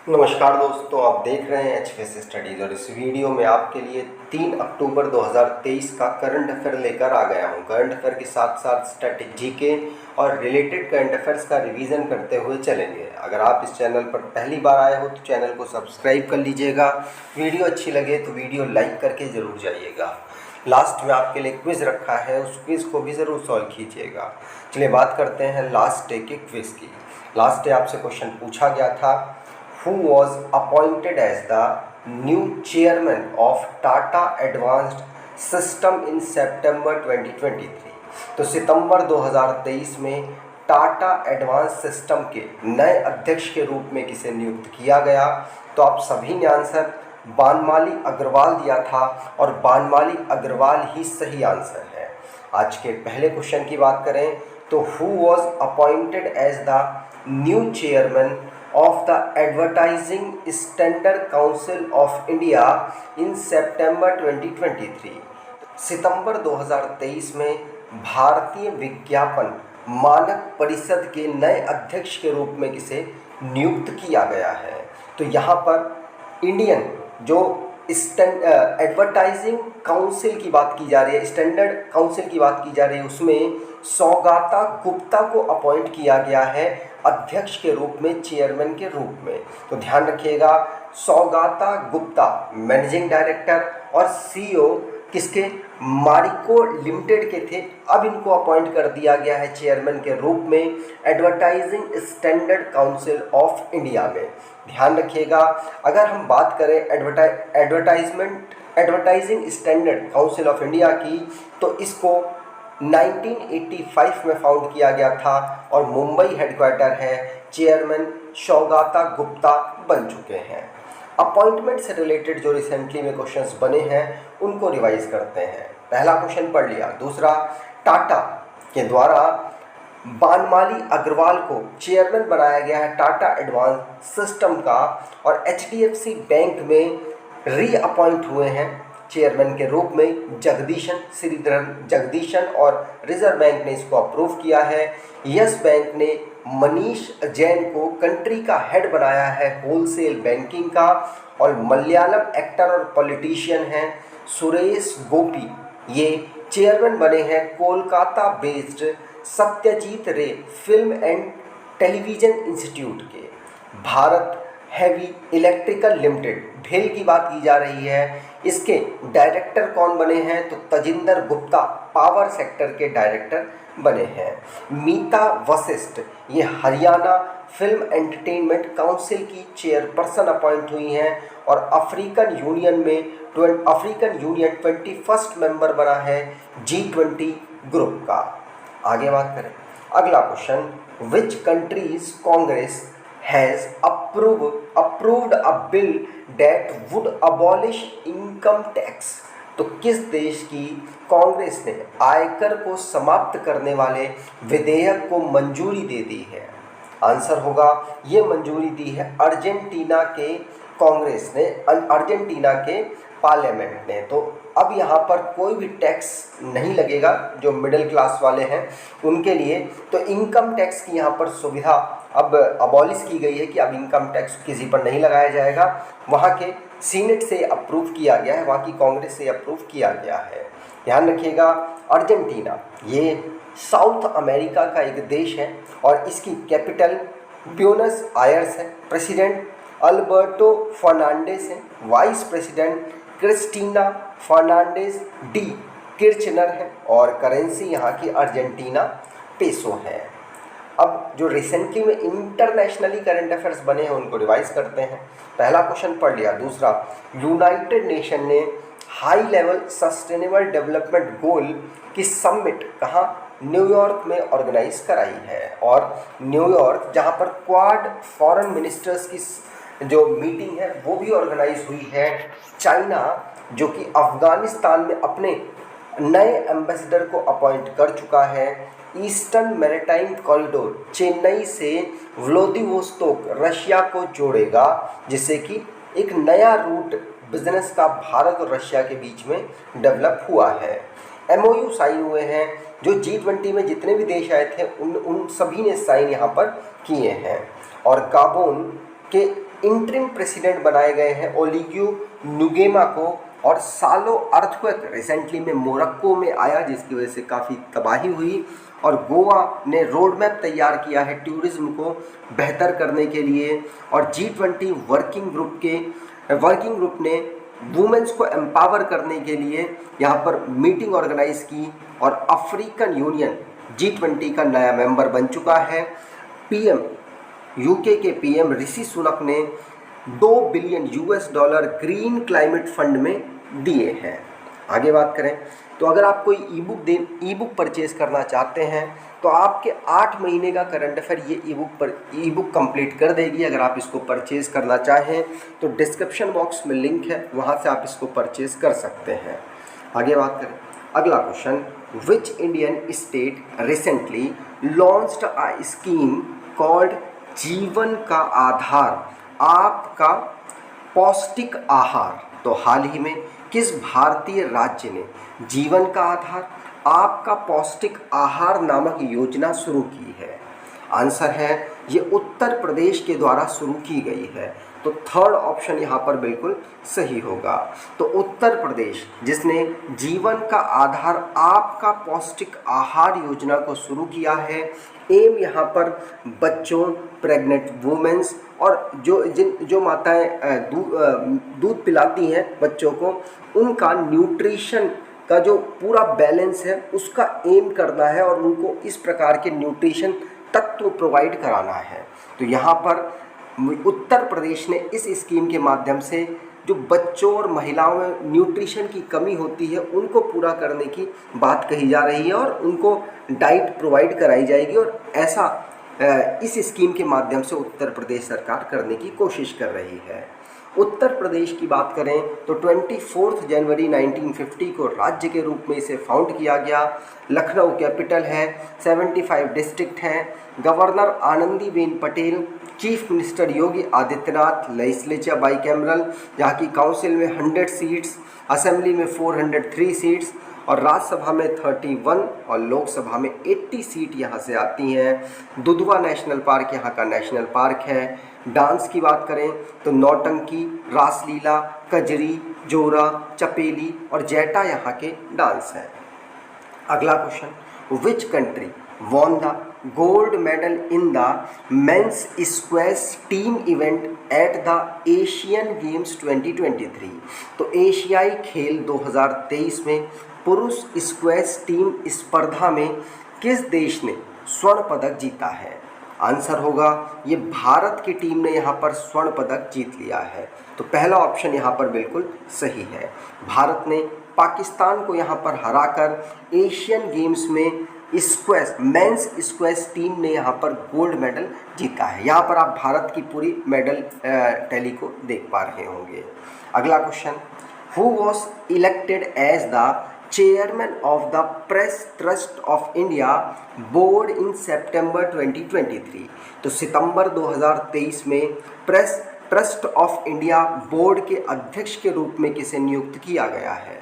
नमस्कार दोस्तों, आप देख रहे हैं एच स्टडीज़ और इस वीडियो में आपके लिए 3 अक्टूबर 2023 का करंट अफेयर लेकर आ गया हूं। करंट अफेयर के साथ साथ स्ट्रेटजी के और रिलेटेड करंट अफेयर्स का रिवीजन करते हुए चलेंगे। अगर आप इस चैनल पर पहली बार आए हो तो चैनल को सब्सक्राइब कर लीजिएगा। वीडियो अच्छी लगे तो वीडियो लाइक करके ज़रूर जाइएगा। लास्ट में आपके लिए क्विज़ रखा है, उस क्विज़ को भी ज़रूर सॉल्व कीजिएगा। चलिए बात करते हैं लास्ट डे के क्विज़ की। लास्ट डे आपसे क्वेश्चन पूछा गया था, who was appointed as the new chairman of Tata Advanced System in September 2023। तो सितंबर 2023 में टाटा एडवांस सिस्टम के नए अध्यक्ष के रूप में किसे नियुक्त किया गया? तो आप सभी ने आंसर बानमाली अग्रवाल दिया था और बानमाली अग्रवाल ही सही आंसर है। आज के पहले क्वेश्चन की बात करें तो who was appointed as the new chairman of the Advertising Standard Council of India in September 2023। सितंबर 2023 में भारतीय विज्ञापन मानक परिषद के नए अध्यक्ष के रूप में किसे नियुक्त किया गया है? तो यहाँ पर इंडियन जो एडवर्टाइजिंग काउंसिल की बात की जा रही है, स्टैंडर्ड काउंसिल की बात की जा रही है, उसमें सौगाता गुप्ता को अपॉइंट किया गया है अध्यक्ष के रूप में, चेयरमैन के रूप में। तो ध्यान रखिएगा, सौगाता गुप्ता मैनेजिंग डायरेक्टर और सीईओ किसके? मारिको लिमिटेड के थे। अब इनको अपॉइंट कर दिया गया है चेयरमैन के रूप में advertising standard council of India में। ध्यान रखिएगा, अगर हम बात करें advertising standard council of India की, तो इसको 1985 में फाउंड किया गया था और मुंबई हेडक्वार्टर है। चेयरमैन सौगाता गुप्ता बन चुके हैं। अपॉइंटमेंट से रिलेटेड जो रिसेंटली में क्वेश्चंस बने हैं उनको रिवाइज करते हैं। पहला क्वेश्चन पढ़ लिया। दूसरा, टाटा के द्वारा बानमाली अग्रवाल को चेयरमैन बनाया गया है टाटा एडवांस सिस्टम का, और एचडीएफसी बैंक में रीअपॉइंट हुए हैं चेयरमैन के रूप में जगदीशन श्रीधरन जगदीशन, और रिजर्व बैंक ने इसको अप्रूव किया है। यस बैंक ने मनीष जैन को कंट्री का हेड बनाया है होलसेल बैंकिंग का, और मलयालम एक्टर और पॉलिटिशियन हैं सुरेश गोपी, ये चेयरमैन बने हैं कोलकाता बेस्ड सत्यजीत रे फिल्म एंड टेलीविज़न इंस्टीट्यूट के। भारत हैवी इलेक्ट्रिकल लिमिटेड भेल की बात की जा रही है, इसके डायरेक्टर कौन बने हैं? तो तजिंदर गुप्ता पावर सेक्टर के डायरेक्टर बने हैं। मीता वशिष्ठ ये हरियाणा फिल्म एंटरटेनमेंट काउंसिल की चेयरपर्सन अपॉइंट हुई हैं, और अफ्रीकन यूनियन 21st मेंबर बना है G20 ग्रुप का। आगे बात करें, अगला question, which countries Congress has approved a bill that would abolish income tax। तो किस देश की कांग्रेस ने आयकर को समाप्त करने वाले विधेयक को मंजूरी दे दी है? आंसर होगा, ये मंजूरी दी है अर्जेंटीना के कांग्रेस ने, अर्जेंटीना के पार्लियामेंट ने। तो अब यहाँ पर कोई भी टैक्स नहीं लगेगा जो मिडिल क्लास वाले हैं उनके लिए। तो इनकम टैक्स की यहाँ पर सुविधा अब अबॉलिश की गई है कि अब इनकम टैक्स किसी पर नहीं लगाया जाएगा। वहाँ के सीनेट से अप्रूव किया गया है, वहाँ की कांग्रेस से अप्रूव किया गया है। ध्यान रखिएगा, अर्जेंटीना ये साउथ अमेरिका का एक देश है और इसकी कैपिटल ब्यूनस आयर्स है। प्रेसिडेंट अल्बर्टो फर्नांडिस है, vice president Cristina Fernandez de Kirchner है, और करेंसी यहाँ की अर्जेंटीना पेसो है। अब जो रिसेंटली में इंटरनेशनली करंट अफेयर्स बने हैं उनको रिवाइज करते हैं। पहला क्वेश्चन पढ़ लिया। दूसरा, यूनाइटेड नेशन ने high level sustainable development goal की समिट कहाँ? न्यूयॉर्क में ऑर्गेनाइज कराई है, और न्यूयॉर्क जहाँ पर क्वाड फॉरेन मिनिस्टर्स की जो मीटिंग है वो भी ऑर्गेनाइज हुई है। चाइना जो कि अफगानिस्तान में अपने नए एम्बेसडर को अपॉइंट कर चुका है। ईस्टर्न मैरीटाइम कॉरिडोर चेन्नई से व्लादिवोस्तोक रशिया को जोड़ेगा, जिससे कि एक नया रूट बिजनेस का भारत और रशिया के बीच में डेवलप हुआ है। MOU साइन हुए हैं, जो G20 में जितने भी देश आए थे उन सभी ने साइन यहाँ पर किए हैं। और गाबोन के इंटरिम प्रेसिडेंट बनाए गए हैं ओलिगियो नुगेमा को। और सालो अर्थक्वेक रिसेंटली में मोरक्को में आया, जिसकी वजह से काफ़ी तबाही हुई। और गोवा ने रोड मैप तैयार किया है टूरिज्म को बेहतर करने के लिए। और G20 वर्किंग ग्रुप ने वुमेन्स को एम्पावर करने के लिए यहाँ पर मीटिंग ऑर्गेनाइज की। और अफ्रीकन यूनियन G20 का नया मेंबर बन चुका है। यूके के पीएम ऋषि सुनक ने $2 बिलियन ग्रीन क्लाइमेट फंड में दिए हैं। आगे बात करें तो अगर आप कोई ई बुक परचेज करना चाहते हैं तो आपके 8 महीने का करंट अफेयर ये ई बुक कंप्लीट कर देगी। अगर आप इसको परचेज़ करना चाहें तो डिस्क्रिप्शन बॉक्स में लिंक है, वहाँ से आप इसको परचेज़ कर सकते हैं। आगे बात करें अगला question, which Indian state recently launched a scheme called जीवन का आधार आपका पौष्टिक आहार। तो हाल ही में किस भारतीय राज्य ने जीवन का आधार आपका पौष्टिक आहार नामक योजना शुरू की है? आंसर है ये उत्तर प्रदेश के द्वारा शुरू की गई है। तो थर्ड ऑप्शन यहाँ पर बिल्कुल सही होगा। तो उत्तर प्रदेश जिसने जीवन का आधार आपका पौष्टिक आहार योजना को शुरू किया है। एम यहाँ पर बच्चों, प्रेग्नेंट वुमेन्स और जो माताएं दूध पिलाती हैं बच्चों को, उनका न्यूट्रिशन का जो पूरा बैलेंस है उसका एम करना है और उनको इस प्रकार के न्यूट्रिशन तत्व प्रोवाइड कराना है। तो यहाँ पर उत्तर प्रदेश ने इस स्कीम के माध्यम से जो बच्चों और महिलाओं में न्यूट्रिशन की कमी होती है उनको पूरा करने की बात कही जा रही है और उनको डाइट प्रोवाइड कराई जाएगी। और ऐसा इस स्कीम के माध्यम से उत्तर प्रदेश सरकार करने की कोशिश कर रही है। उत्तर प्रदेश की बात करें तो 24 जनवरी 1950 को राज्य के रूप में इसे फाउंड किया गया। लखनऊ कैपिटल है, 75 डिस्ट्रिक्ट हैं। Governor Anandiben Patel, chief minister Yogi Adityanath, legislature bicameral, यहाँ की काउंसिल में 100 सीट्स, असेंबली में 403 सीट्स और राज्यसभा में 31 और लोकसभा में 80 सीट यहाँ से आती हैं। दुधवा नेशनल पार्क यहाँ का नेशनल पार्क है। डांस की बात करें तो नौटंकी, रासलीला, कजरी, जोरा, चपेली और जैटा यहाँ के डांस हैं। अगला question, which country won the gold medal in the men's squash team event at the Asian Games 2023। तो एशियाई खेल 2023 में पुरुष स्क्वैश टीम स्पर्धा में किस देश ने स्वर्ण पदक जीता है? आंसर होगा ये भारत की टीम ने यहाँ पर स्वर्ण पदक जीत लिया है। तो पहला ऑप्शन यहाँ पर बिल्कुल सही है। भारत ने पाकिस्तान को यहाँ पर हराकर एशियन गेम्स में स्क्वैश मेंस स्क्वैश टीम ने यहाँ पर गोल्ड मेडल जीता है। यहाँ पर आप भारत की पूरी मेडल टैली को देख पा रहे होंगे। अगला question, who was elected as the chairman of the Press Trust of India board in September 2023। तो सितंबर 2023 में Press Trust of India board के अध्यक्ष के रूप में किसे नियुक्त किया गया है?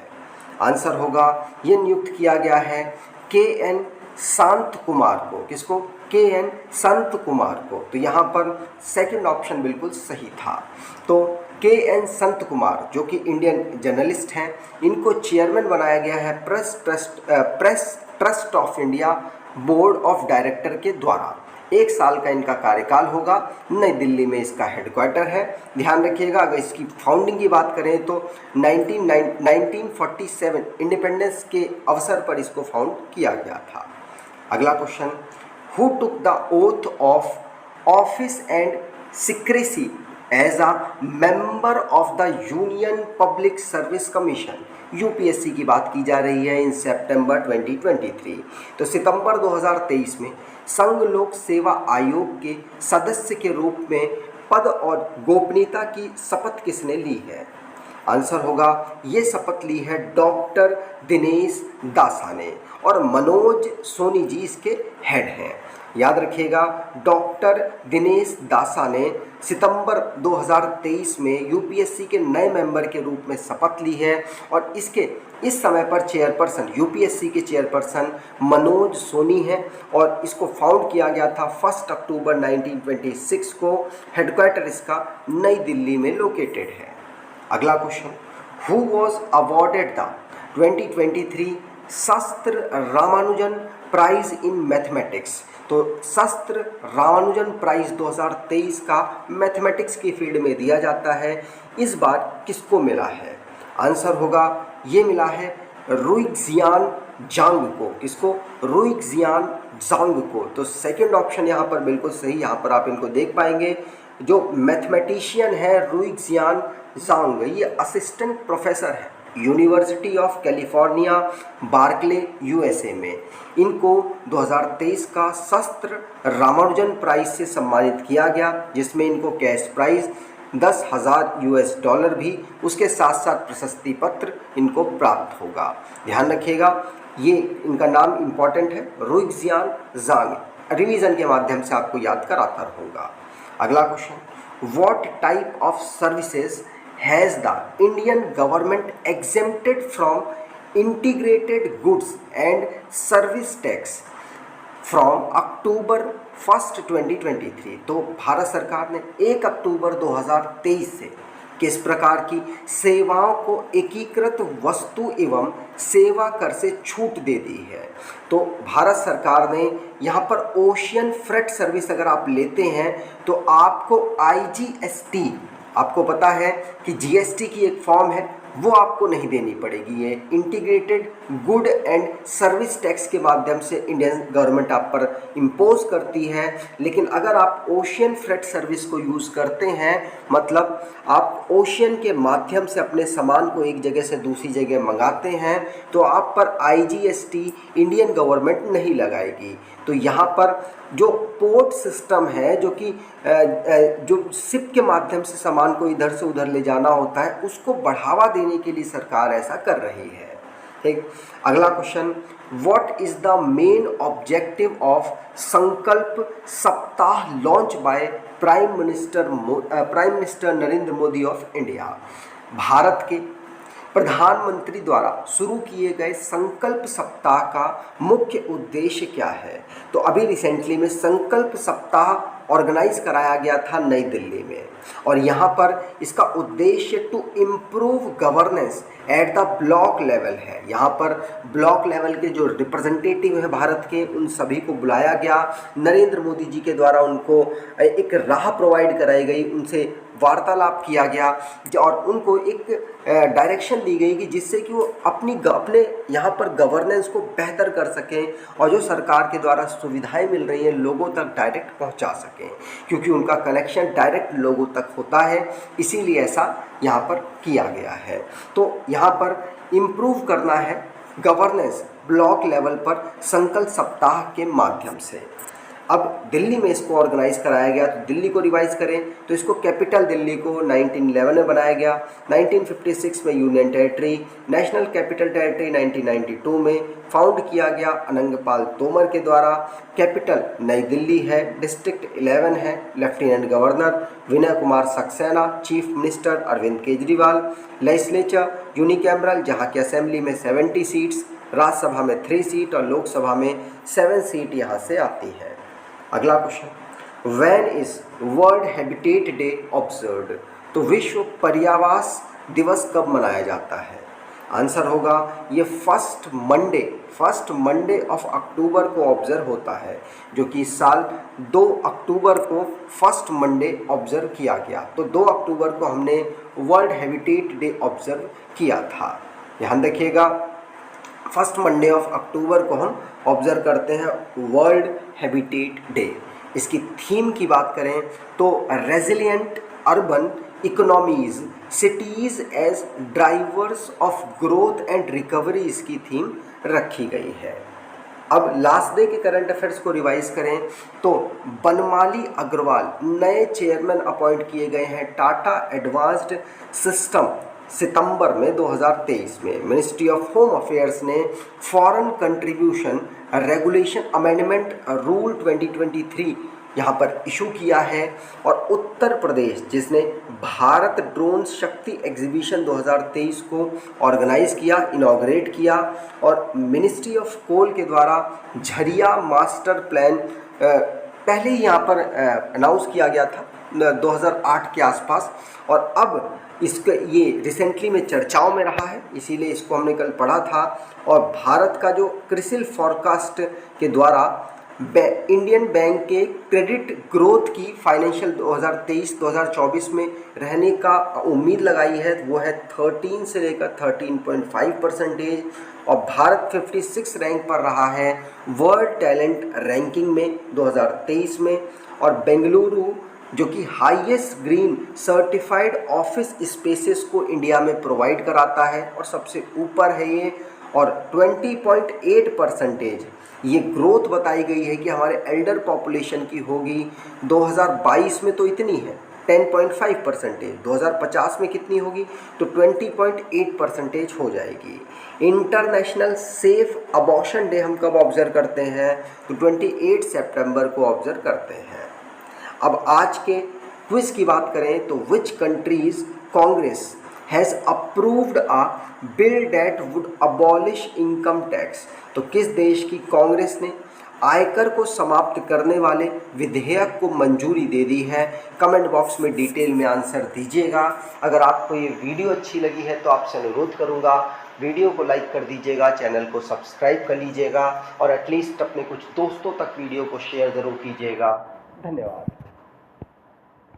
आंसर होगा ये नियुक्त किया गया है KN शांत कुमार को। किसको? KN शांत कुमार को। तो यहाँ पर सेकंड ऑप्शन बिल्कुल सही था। तो KN शांत कुमार जो कि इंडियन जर्नलिस्ट हैं, इनको चेयरमैन बनाया गया है press Trust of India board of director के द्वारा। 1 साल का इनका कार्यकाल होगा। नई दिल्ली में इसका हेडक्वार्टर है। ध्यान रखिएगा, अगर इसकी फाउंडिंग की बात करें तो 1947 इंडिपेंडेंस के अवसर पर इसको फाउंड किया गया था। अगला question, who took the oath of office and secrecy as a member of the Union Public Service Commission? UPSC की बात की जा रही है इन सितंबर 2023। तो सितंबर 2023 में संघ लोक सेवा आयोग के सदस्य के रूप में पद और गोपनीयता की शपथ किसने ली है? आंसर होगा ये शपथ ली है डॉक्टर दिनेश दासा ने और मनोज सोनी जी इसके हेड हैं। याद रखिएगा, डॉक्टर दिनेश दासा ने सितंबर 2023 में यूपीएससी के नए मेंबर के रूप में शपथ ली है और इस समय पर चेयरपर्सन, यूपीएससी के चेयरपर्सन मनोज सोनी हैं और इसको फाउंड किया गया था 1 अक्टूबर 1926 को। हेडक्वार्टर इसका नई दिल्ली में लोकेटेड है। अगला question, who was awarded the 2023 शास्त्र रामानुजन प्राइज इन मैथमेटिक्स। तो शास्त्र रामानुजन प्राइज 2023 का मैथमेटिक्स की फील्ड में दिया जाता है। इस बार किसको मिला है? आंसर होगा, ये मिला है रुइक्जियान जांग को। किसको? रुइक्जियान जांग को। तो सेकंड ऑप्शन यहाँ पर बिल्कुल सही, यहाँ पर आप इनको देख पाएंगे। जो मैथमेटिशियन है रुइक्जियान जांग, ये असिस्टेंट प्रोफेसर है University of California Berkeley USA में। इनको 2023 का शास्त्र रामानुजन प्राइज से सम्मानित किया गया, जिसमें इनको कैश प्राइज $10,000 भी, उसके साथ साथ प्रशस्ति पत्र इनको प्राप्त होगा। ध्यान रखिएगा, ये इनका नाम इम्पॉर्टेंट है, रुइक्जियान जांग। रिवीजन के माध्यम से आपको याद कराता रहूँगा। अगला question, what type of services has the Indian government exempted from integrated goods and service tax from October 1st 2023। तो भारत सरकार ने 1 अक्टूबर 2023 से किस प्रकार की सेवाओं को एकीकृत वस्तु एवं सेवा कर से छूट दे दी है? तो भारत सरकार ने यहाँ पर ओशियन फ्रेट सर्विस अगर आप लेते हैं तो आपको IGST, आपको पता है कि जीएसटी की एक फॉर्म है, वो आपको नहीं देनी पड़ेगी। ये integrated good and service tax के माध्यम से इंडियन गवर्नमेंट आप पर इम्पोज करती है। लेकिन अगर आप ओशियन फ्रेट सर्विस को यूज़ करते हैं, मतलब आप ओशियन के माध्यम से अपने सामान को एक जगह से दूसरी जगह मंगाते हैं, तो आप पर IGST इंडियन गवर्नमेंट नहीं लगाएगी। तो यहाँ पर जो पोर्ट सिस्टम है, जो कि जो शिप के माध्यम से सामान को इधर से उधर ले जाना होता है, उसको बढ़ावा देने के लिए सरकार ऐसा कर रही है। ठीक। अगला question, what is the main objective of संकल्प सप्ताह launch by prime minister Narendra Modi of India. Bharat के प्रधानमंत्री द्वारा शुरू किए गए संकल्प सप्ताह का मुख्य उद्देश्य क्या है? तो अभी रिसेंटली में संकल्प सप्ताह ऑर्गेनाइज कराया गया था नई दिल्ली में, और यहाँ पर इसका उद्देश्य to improve governance at the block level है। यहाँ पर ब्लॉक लेवल के जो रिप्रेजेंटेटिव हैं भारत के, उन सभी को बुलाया गया। नरेंद्र मोदी जी के द्वारा उनको एक राह प्रोवाइड कराई गई, उनसे वार्तालाप किया गया और उनको एक डायरेक्शन दी गई कि जिससे कि वो अपने यहाँ पर गवर्नेंस को बेहतर कर सकें और जो सरकार के द्वारा सुविधाएं मिल रही हैं लोगों तक डायरेक्ट पहुँचा सकें, क्योंकि उनका कनेक्शन डायरेक्ट लोगों तक होता है। इसीलिए ऐसा यहाँ पर किया गया है। तो यहाँ पर इम्प्रूव करना है गवर्नेंस ब्लॉक लेवल पर संकल्प सप्ताह के माध्यम से। अब दिल्ली में इसको ऑर्गेनाइज कराया गया, तो दिल्ली को रिवाइज करें तो इसको कैपिटल दिल्ली को 1911 में बनाया गया, 1956 में union territory, national capital territory 1992 में फाउंड किया गया अनंगपाल तोमर के द्वारा। कैपिटल नई दिल्ली है, डिस्ट्रिक्ट 11 है, lieutenant governor Vinay Kumar Saxena, chief minister Arvind Kejriwal. Legislature unicameral, जहाँ की असेंबली में 70 सीट्स, राज्यसभा में 3 सीट और लोकसभा में 7 सीट यहाँ से आती है। अगला question, when is world habitat day observed? तो विश्व पर्यावास दिवस कब मनाया जाता है? आंसर होगा ये फर्स्ट मंडे ऑफ अक्टूबर को ऑब्जर्व होता है, जो कि इस साल 2 अक्टूबर को फर्स्ट मंडे ऑब्जर्व किया गया। तो 2 अक्टूबर को हमने वर्ल्ड हैबिटेट डे ऑब्जर्व किया था। ध्यान रखिएगा, फर्स्ट मंडे ऑफ अक्टूबर को हम ऑब्जर्व करते हैं वर्ल्ड हैबिटेट डे। इसकी थीम की बात करें तो resilient urban economies, cities as drivers of growth and recovery, इसकी थीम रखी गई है। अब लास्ट डे के करंट अफेयर्स को रिवाइज करें तो बनमाली अग्रवाल नए चेयरमैन अपॉइंट किए गए हैं टाटा एडवांस्ड सिस्टम सितंबर में 2023 में मिनिस्ट्री ऑफ होम अफेयर्स ने foreign contribution regulation amendment rule 2023 यहाँ पर इशू किया है। और उत्तर प्रदेश जिसने भारत ड्रोन शक्ति एग्जीबिशन 2023 को ऑर्गेनाइज किया, इनॉग्रेट किया, और मिनिस्ट्री ऑफ कोल के द्वारा झरिया मास्टर प्लान पहले ही यहाँ पर अनाउंस किया गया था 2008 के आसपास, और अब इसका ये रिसेंटली में चर्चाओं में रहा है, इसीलिए इसको हमने कल पढ़ा था। और भारत का जो क्रिसिल फॉरकास्ट के द्वारा इंडियन बैंक के क्रेडिट ग्रोथ की फाइनेंशियल 2023-2024 में रहने का उम्मीद लगाई है, वो है 13 से लेकर 13.5%। और भारत 56 रैंक पर रहा है वर्ल्ड टैलेंट रैंकिंग में 2023 में। और बेंगलुरु जो कि highest green certified office spaces को इंडिया में प्रोवाइड कराता है और सबसे ऊपर है ये। और 20.8% ये ग्रोथ बताई गई है कि हमारे एल्डर पॉपुलेशन की होगी। 2022 में तो इतनी है 10.5%, 2050 में कितनी होगी तो 20.8% हो जाएगी। इंटरनेशनल सेफ अबॉर्शन डे हम कब ऑब्जर्व करते हैं तो 28 सितंबर को ऑब्जर्व करते हैं। अब आज के क्विज की बात करें तो which countries Congress has approved a bill that would abolish income tax, तो किस देश की कांग्रेस ने आयकर को समाप्त करने वाले विधेयक को मंजूरी दे दी है। कमेंट बॉक्स में डिटेल में आंसर दीजिएगा। अगर आपको ये वीडियो अच्छी लगी है तो आपसे अनुरोध करूँगा वीडियो को लाइक कर दीजिएगा, चैनल को सब्सक्राइब कर लीजिएगा और एटलीस्ट अपने कुछ दोस्तों तक वीडियो को शेयर ज़रूर कीजिएगा। धन्यवाद।